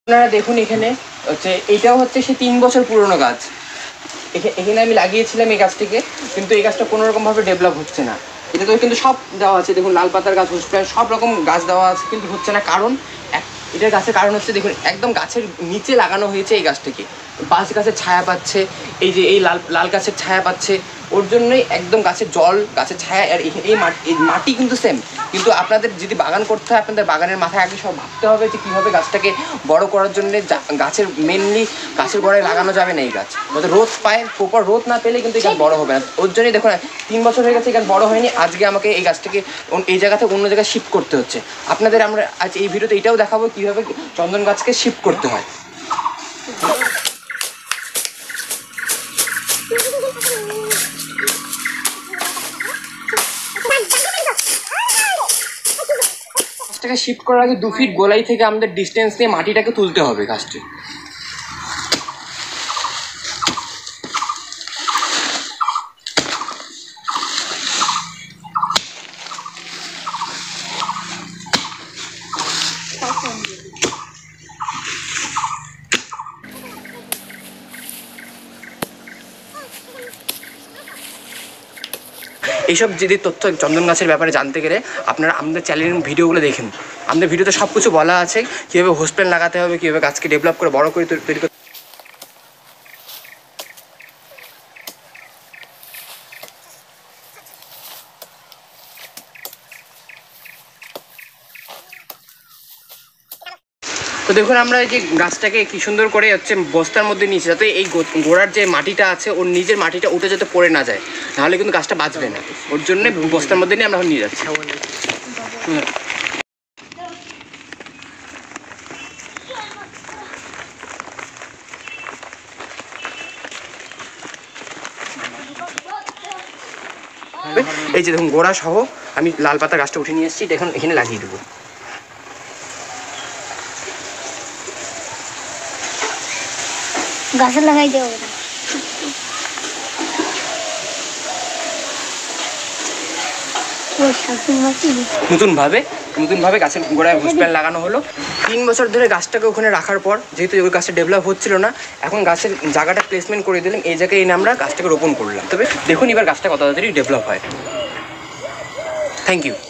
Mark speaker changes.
Speaker 1: আপনারা দেখুন এখানে হচ্ছে এইটাও হচ্ছে সে 3 বছর পুরনো গাছ। এখানে আমি লাগিয়েছিলাম এই গাছটিকে, কিন্তু এই গাছটা কোনোরকমভাবে ডেভেলপ হচ্ছে না। এটা তো কিন্তু সব দেওয়া আছে, দেখুন লাল পাতার গাছ, হোসপ্ল্যান্ট, সব রকম গাছ দেওয়া আছে, কিন্তু হচ্ছে না। কারণ এটার গাছের কারণ হচ্ছে দেখুন একদম গাছের নিচে লাগানো হয়েছে এই গাছটিকে, বাঁশ গাছের ছায়া পাচ্ছে, এই যে এই লাল লাল গাছের ছায়া পাচ্ছে, ওর জন্যই একদম গাছের জল, গাছের ছায়া। আর এই মাটি কিন্তু সেম। কিন্তু আপনাদের যদি বাগান করতে হয়, আপনাদের বাগানের মাথায় আগে সব ভাবতে হবে যে কীভাবে গাছটাকে বড় করার জন্য। গাছের মেনলি গাছের গোড়ায় লাগানো যাবে না এই গাছ, যাতে রোদ পায়, প্রপার রোদ না পেলে কিন্তু এই গাছ বড় হবে না। ওর জন্যই দেখুন 3 বছর হয়ে গেছে এই গাছ বড় হয়নি। আজকে আমাকে এই গাছটাকে এই জায়গা থেকে অন্য জায়গায় শিফট করতে হচ্ছে। আপনাদের আমরা আজ এই ভিডিওতে এটাও দেখাবো কীভাবে চন্দন গাছকে শিফট করতে হয়। গাছটাকে শিফট করার আগে 2 ফিট গোলাই থেকে আমাদের ডিস্টেন্স নিয়ে মাটিটাকে তুলতে হবে গাছটি। এইসব যদি তথ্য চন্দন গাছের ব্যাপারে জানতে গেলে আপনারা আমাদের চ্যানেলের ভিডিওগুলো দেখেন। আমাদের ভিডিওতে সব কিছু বলা আছে, কীভাবে হোসপ্ল্যান্ট লাগাতে হবে, কীভাবে গাছকে ডেভেলপ করে বড় করে তৈরি করতে। তো দেখুন আমরা এই যে গাছটাকে কি সুন্দর করে হচ্ছে বস্তার মধ্যে নিয়েছি, যাতে এই গোড়ার যে মাটিটা আছে ওর নিজের মাটিটা উঠে যাতে পড়ে না যায়, নাহলে কিন্তু গাছটা বাঁচবে না। ওর জন্য বস্তার মধ্যে নিয়ে আমরা নিয়ে যাচ্ছি। এই যে দেখুন গোড়া সহ আমি লাল পাতা গাছটা উঠে নিয়ে এসেছি, দেখুন এখানে লাগিয়ে দেবো।
Speaker 2: গাছে লাগাই দেবো
Speaker 1: নতুন ভাবে গাছের গোড়ায় হোসপ্ল্যান্ট লাগানো হলো। 3 বছর ধরে গাছটাকে ওখানে রাখার পর যেহেতু ওই গাছটা ডেভেলপ হচ্ছিল না, এখন গাছের জায়গাটা প্লেসমেন্ট করে দিলাম, এই জায়গায় এনে আমরা গাছটাকে রোপণ করলাম। তবে দেখুন এবার গাছটা কত তাড়াতাড়ি ডেভেলপ হয়। Thank you.